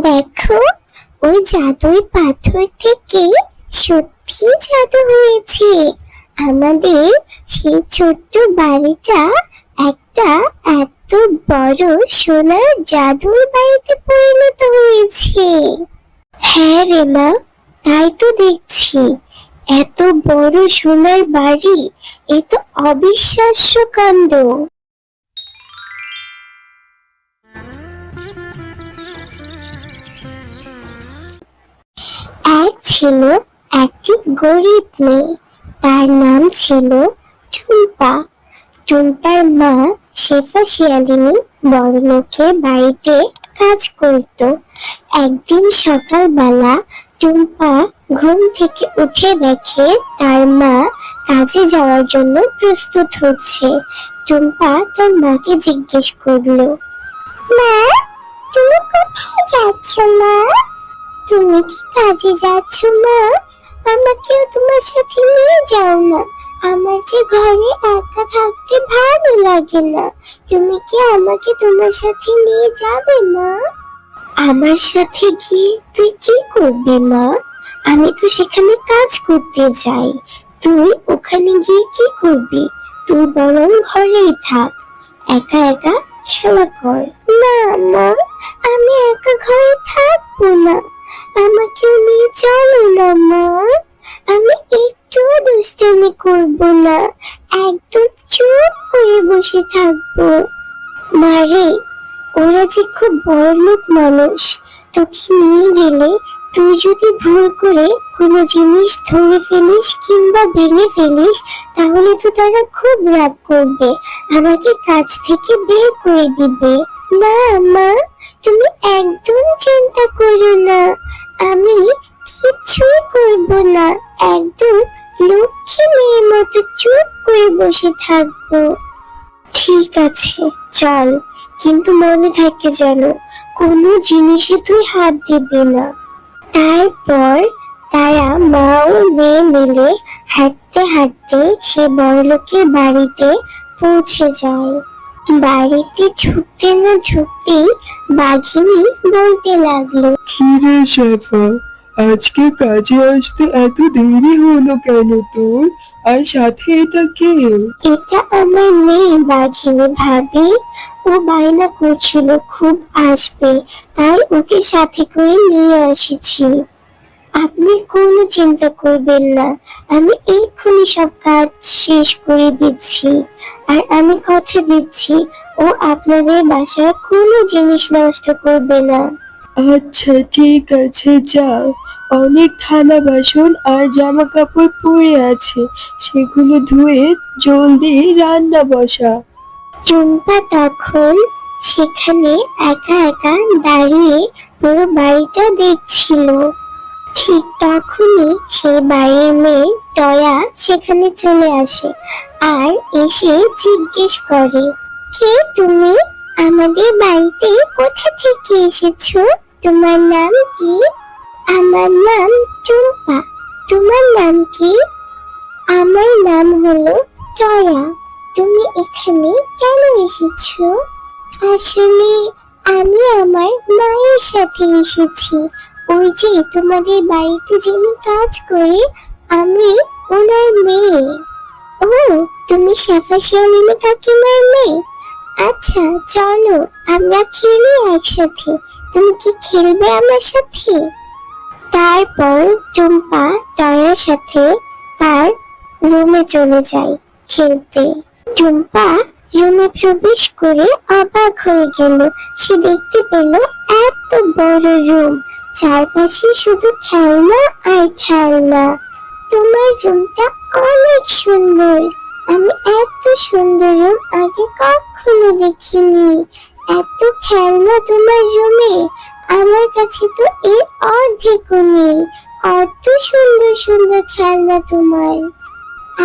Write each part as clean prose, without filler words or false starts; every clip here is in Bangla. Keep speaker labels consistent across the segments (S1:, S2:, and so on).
S1: দেখো, ওই জাদুর পাথর থেকে সত্যি জাদু হয়েছে। আমাদের সেই ছোট্ট বাড়িটা একটা এত বড় সোনার জাদুর বাড়িতে পরিণত হয়েছে। হ্যাঁ রে মা, তাই তো দেখছি। এত বড় সোনার বাড়ি, এ তো অবিশ্বাস্য কাণ্ড। এক ছিল একটি গরিব মেয়ে, তার নাম ছিল টুম্পা। টুম্পার মা শেফা শিয়ালিনী বড়লোকের বাড়িতে কাজ করত। একদিন সকালবেলা টুম্পা ঘুম থেকে উঠে দেখে তার মা কাজে যাওয়ার জন্য প্রস্তুত হচ্ছে। টুম্পা তার মাকে জিজ্ঞেস করলো, মা, তুমি কোথায় যাচ্ছ মা? তুমি কি কাজে যাচ্ছ মা? আমাকেও তোমার সাথে নিয়ে যাও না। আমার যে ঘরে একা থাকতে ভালো লাগে না। তুমি কি আমাকে তোমার সাথে নিয়ে যাবে মা? আমার সাথে গিয়ে তুই কি করবি মা? আমি তো সেখানে কাজ করতে যাই। তুই ওখানে গিয়ে কি করবি? তুই বরং ঘরেই থাক, একা একা খেলা কর। না মা, আমি একা ঘরে থাকবো না। আমাকেও নিয়ে চলো না মা। আমি একটু দুষ্টামি করব না, একদম চুপ করে বসে থাকবো। মারে, ওরা যে খুব বড়লোক মানুষ। তোকে নিয়ে গেলে তুই যদি ভুল করে কোনো জিনিস ধরে ফেলিস কিংবা ভেঙে ফেলিস, তাহলে তো তারা খুব রাগ করবে, আমাকে কাজ থেকে বের করে দিবে। না মা, তুমি একদম চিন্তা করো না। আমি কিছুই করব না, একদম লক্ষ্মী মেয়ের মতো চুপ করে বসে থাকবো। ঠিক আছে, চল, কিন্তু মনে থাকে যেন কোনো জিনিসে তুই হাত দিবি না। তারপর তারা মা ও মেয়ে মিলে হাঁটতে হাঁটতে সে বড়লোকের বাড়িতে পৌঁছে যায়। বাড়িতে ঢুকতে না ঢুকতেই বাঘিনী বলতে লাগলো,
S2: কি রে শেফা, আজকে কাজে আসতে এত দেরি হলো কেন তোর? আর সাথে এটা কে?
S1: এটা আমার মেয়ে বাঘিনী ভাবি। ও বায়না করছিল খুব আসবে, তাই ওকে সাথে করে নিয়ে এসেছি। আপনি কোনো চিন্তা করবেন না, আমি এক্ষুনি সব কাজ শেষ করে দিচ্ছি। আর আমি কথা দিচ্ছি, ও আপনাদের বাসার কোনো জিনিস নষ্ট করবে না।
S2: আচ্ছা ঠিক আছে, যা। অনেক থালা বাসন আর জামা কাপড় পড়ে আছে, সেগুলো ধুয়ে জলদি রান্না বসা।
S1: টুম্পা তখন সেখানে একা একা দাঁড়িয়ে পুরো বাড়িটা দেখছিল। ঠিক তখনই সে বাড়ির মেয়ে টয়া সেখানে চলে আসে আর এসে জিজ্ঞেস করে, কে তুমি? আমাদের বাড়িতে কোথা থেকে এসেছো? তোমার নাম কি? আমার নাম টুম্পা। তোমার নাম কি? আমার নাম হলো টয়া। তুমি এখানে কেন এসেছো? আসলে আমি আমার মায়ের সাথে এসেছি। ওই যে তোমাদের বাড়িতে যিনি কাজ করে, আমি ওনার মেয়ে। ও, তুমি শেফা শিয়ালিনী কাকিমার মেয়ে? আচ্ছা, চলো আমরা খেলি একসাথে। তুমি কি খেলবে আমার সাথে? তারপর টুম্পা টয়ার সাথে তার রুমে চলে যায় খেলতে। টুম্পা রুমে প্রবেশ করে অবাক হয়ে গেল। সে দেখতে পেল এত বড় রুম, চারপাশে শুধু খেলনা আর খেলনা। তোমার রুমটা অনেক সুন্দর। আমি এত সুন্দর রুম আগে কখনো দেখিনি। এত খেলনা তোমার রুমে, আমার কাছে তো এর অর্ধেকও নেই। কত সুন্দর সুন্দর খেলনা তোমার।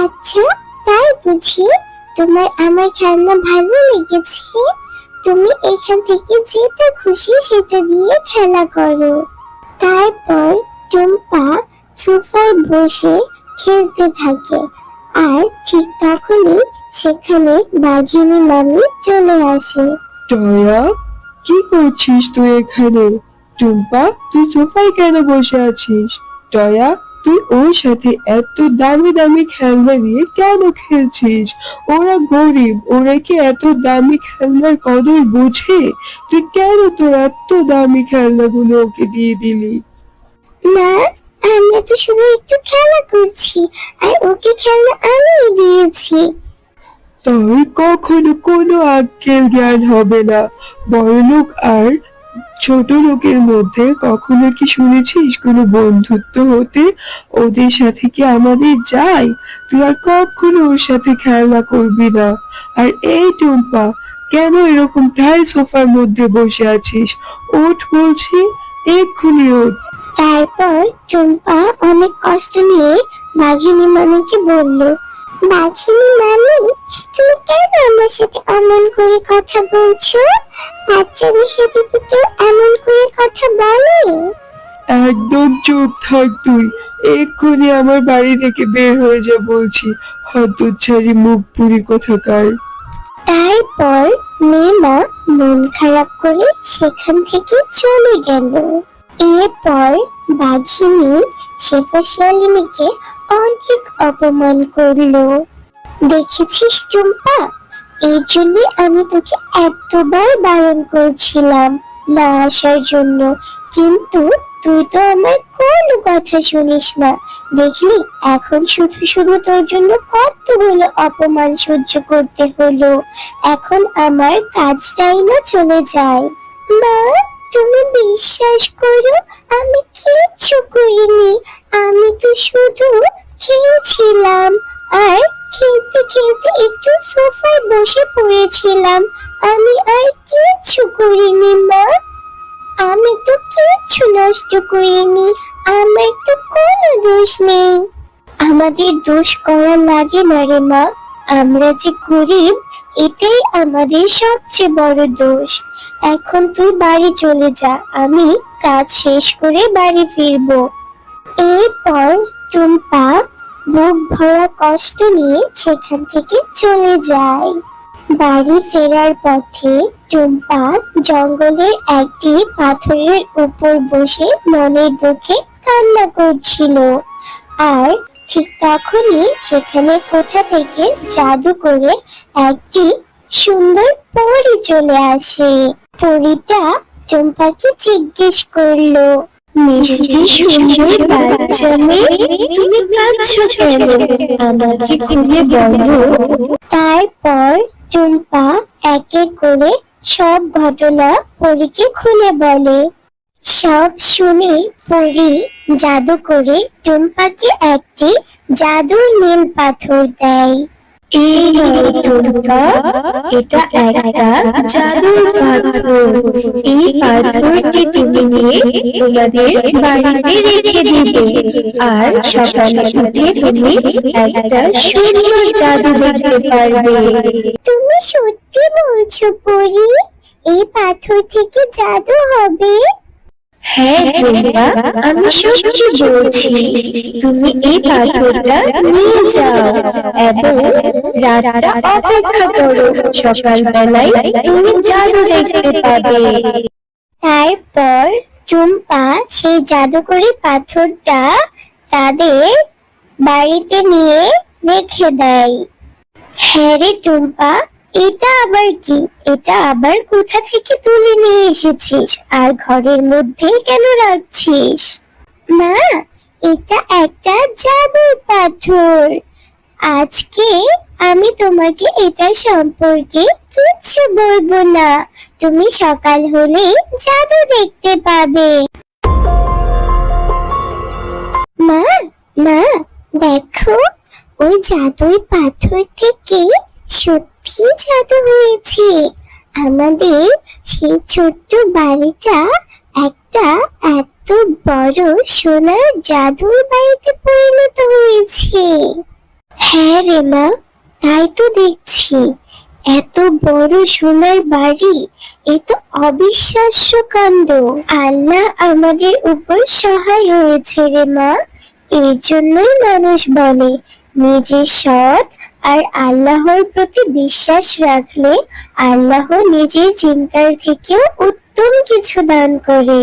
S1: আচ্ছা, তাই বুঝি? তোমার আমার খেলনা ভালো লেগেছে? তুমি এখান থেকে যেটা খুশি সেটা দিয়ে খেলা করো। তারপর টুম্পা সোফায় বসে খেলতে থাকে। আর ঠিক তখনই সেখানে বাঘিনী মামি চলে আসে।
S2: টয়া, কি করছিস তুই এখানে? টুম্পা, তুই সোফায় কেন বসে আছিস? টয়া, তুই ওর সাথে এত দামি দামি খেলনা দিয়ে কেন খেলছিস? ওরা গরিব, ওরা কি এত দামি খেলনার কদর বোঝে? তুই কেন তোর এত দামি খেলনাগুলো ওকে দিয়ে দিলি?
S1: মা, আমরা তো শুধু একটু খেলা করছি, আর ওকে খেলনা আমি দিয়েছি।
S2: তাই কখনো কোনো আক্কেল জ্ঞান হবে না। বড়লোক আর ছোট লোকের মধ্যে কখনো কি শুনেছিস কোনো বন্ধুত্ব হতে? ওদের সাথে কি আমাদের যায়? তুই আর কখনো ওর সাথে খেলা করবি না। আর এই টুম্পা, কেন এরকম টাই সোফার মধ্যে বসে আছিস? ওঠ বলছি, এক্ষুনি ওঠ।
S1: তারপর টুম্পা অনেক কষ্ট নিয়ে বাঘিনী মামিকে বলল, বাঘিনী মামি, তুমি কেন আমার সাথে অমন করে কথা বলছো? বাচ্চাদের সাথে কি কেউ এমন করে কথা বলে?
S2: একদম চুপ থাক তুই। এক্ষুনি আমার বাড়ি থেকে বের হয়ে যা বলছি, হতচ্ছাড়ি মুখ পুরি কোথাকার।
S1: তারপর মেয়েমা মন খারাপ করে সেখান থেকে চলে গেল। এরপর বাঘিনী শেফা শিয়ালিনীকে অনেক অপমান করলো। দেখেছিস টুম্পা, এই জন্য আমি তোকে এতবার বারণ করছিলাম না আসার জন্য, কিন্তু তুই তো আমার কোনো কথা শুনিস না। দেখলি, এখন শুধু শুধু তোর জন্য কতগুলো অপমান সহ্য করতে হলো। এখন আমার কাজটাই না চলে যায়। মা, তুমি বিশ্বাস করো, আমি কিচ্ছু করিনি। আমি তো শুধু খেলছিলাম, আর খেলতে খেলতে একটু সোফায় বসে পড়েছিলাম। আমি আর কিচ্ছু করিনি মা। আমি তো কিচ্ছু নষ্ট করিনি, আমার তো কোনো দোষ নেই। আমাদের দোষ করা লাগে না রে মা, আমরা যে গরিব, এটাই আমাদের সবচেয়ে বড় দোষ। এখন তুই বাড়ি চলে যা, আমি কাজ শেষ করে বাড়ি ফিরবো। এরপর টুম্পা বুক ভরা কষ্ট নিয়ে সেখান থেকে চলে যায়। বাড়ি ফেরার পথে টুম্পা জঙ্গলের একটি পাথরের উপর বসে মনের দুঃখে কান্না করছিল। আর ঠিক তখনই সেখানে কোথা থেকে জাদু করে একটি সুন্দর পরী চলে আসে। পরীটা টুম্পাকে জিজ্ঞেস করলো, মিষ্টি সুন্দর বাচ্চা মেয়ে, তুমি কাঁদছো কেন? আমাকে খুলে বলো। তারপর টুম্পা এক এক করে সব ঘটনা পরীকে খুলে বলে। সব শুনে পরী জাদু করে টুম্পাকে একটি জাদুর নীল পাথর দেয়।
S3: এই নাও টুম্পা, এটা একটা জাদুর পাথর। এই পাথরটি তুমি নিয়ে তোমাদের বাড়িতে রেখে দিবে, আর সকালে উঠে তুমি একটা সুন্দর জাদু দেখতে পারবে।
S1: তুমি সত্যি বলছো পরী? এই পাথর থেকে জাদু হবে?
S3: হ্যাঁ টুম্পা, আমি সত্যি বলছি। তুমি এই পাথরটা নিয়ে যাও এবং রাতটা অপেক্ষা করো। সকালবেলায় তুমি জাদু দেখতে পাবে।
S1: তারপর টুম্পা সেই জাদুকরি পাথরটা তাদের বাড়িতে নিয়ে রেখে দেয়। হ্যাঁ রে টুম্পা, এটা আবার কি? এটা আবার কোথা থেকে তুলে নিয়ে এসেছিস, আর ঘরের মধ্যেই কেন রাখছিস? মা, এটা একটা জাদুর পাথর। আজকে আমি তোমাকে এটা সম্পর্কে কিচ্ছু বলবো না। তুমি সকাল হলেই জাদু দেখতে পাবে। মা, মা, দেখো, ওই জাদুর পাথর থেকে সত্যি জাদু হয়েছে। আমাদের সেই ছোট্ট বাড়িটা একটা এত বড় সোনার জাদুর বাড়িতে পরিণত হয়েছে। হ্যাঁ রে মা, তাই তো দেখছি। এত বড় সোনার বাড়ি, এ তো অবিশ্বাস্য কাণ্ড। আল্লাহ আমাদের উপর সহায় হয়েছে রে মা। এই জন্যই মানুষ বলে, নিজের সৎ আর আল্লাহর প্রতি বিশ্বাস রাখলে আল্লাহ নিজের চিন্তার থেকেও উত্তম কিছু দান করে।